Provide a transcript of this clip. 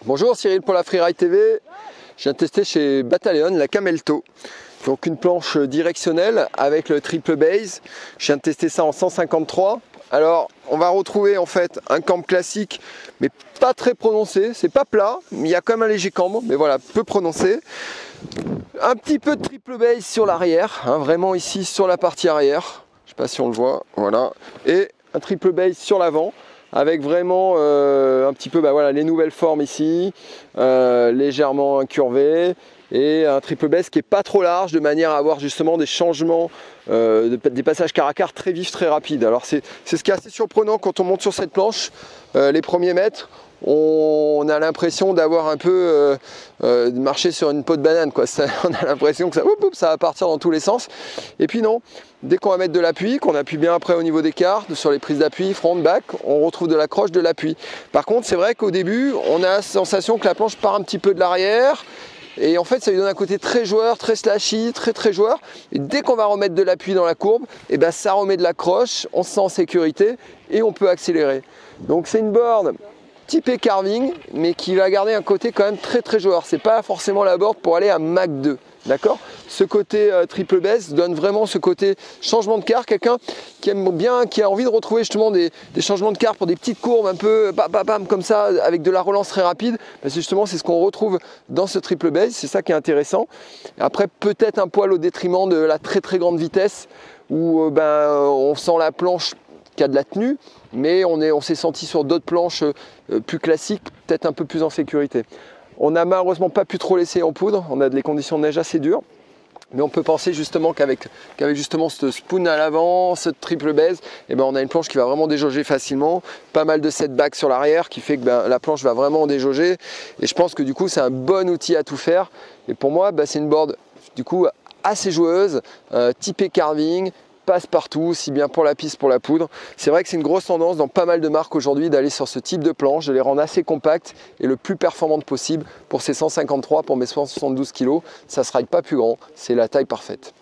Bonjour, Cyril pour la Freeride TV. Je viens de tester chez Battalion la Camelto. Donc une planche directionnelle avec le triple base. Je viens de tester ça en 153. Alors on va retrouver en fait un cambre classique mais pas très prononcé. C'est pas plat, mais il y a quand même un léger cambre, mais voilà, peu prononcé. Un petit peu de triple base sur l'arrière, hein, vraiment ici sur la partie arrière. Je sais pas si on le voit, voilà. Et un triple base sur l'avant, avec vraiment un petit peu voilà, les nouvelles formes ici, légèrement incurvées, et un triple base qui est pas trop large, de manière à avoir justement des changements, des passages quart à quart très vifs, très rapides. Alors c'est ce qui est assez surprenant quand on monte sur cette planche, les premiers mètres. On a l'impression d'avoir un peu marché sur une peau de banane, quoi. On a l'impression que ça va partir dans tous les sens. Et puis non, dès qu'on va mettre de l'appui, qu'on appuie bien après au niveau des cartes, sur les prises d'appui, front, back, on retrouve de l'accroche, de l'appui. Par contre, c'est vrai qu'au début, on a la sensation que la planche part un petit peu de l'arrière. Et en fait, ça lui donne un côté très joueur, très slashy, très joueur. Et dès qu'on va remettre de l'appui dans la courbe, et ben ça remet de l'accroche, on se sent en sécurité et on peut accélérer. Donc c'est une board typé carving, mais qui va garder un côté quand même très joueur. C'est pas forcément la board pour aller à Mach 2, d'accord? Ce côté triple base donne vraiment ce côté changement de quart. Quelqu'un qui aime bien, qui a envie de retrouver justement des changements de quart pour des petites courbes un peu bam comme ça, avec de la relance très rapide, ben justement c'est ce qu'on retrouve dans ce triple base. C'est ça qui est intéressant. Après peut-être un poil au détriment de la très grande vitesse, où on sent la planche qui a de la tenue, mais on s'est senti sur d'autres planches plus classiques, peut-être un peu plus en sécurité. On n'a malheureusement pas pu trop laisser en poudre, on a des conditions de neige assez dures, mais on peut penser justement qu'avec justement ce spoon à l'avant, ce triple base, on a une planche qui va vraiment déjauger facilement, pas mal de setback sur l'arrière qui fait que la planche va vraiment déjauger, et je pense que du coup c'est un bon outil à tout faire. Et pour moi c'est une board du coup assez joueuse, typée carving, passe partout, si bien pour la piste, pour la poudre. C'est vrai que c'est une grosse tendance dans pas mal de marques aujourd'hui d'aller sur ce type de planche, de les rendre assez compactes et le plus performantes possible pour ces 153, pour mes 172 kg. Ça ne sera pas plus grand, c'est la taille parfaite.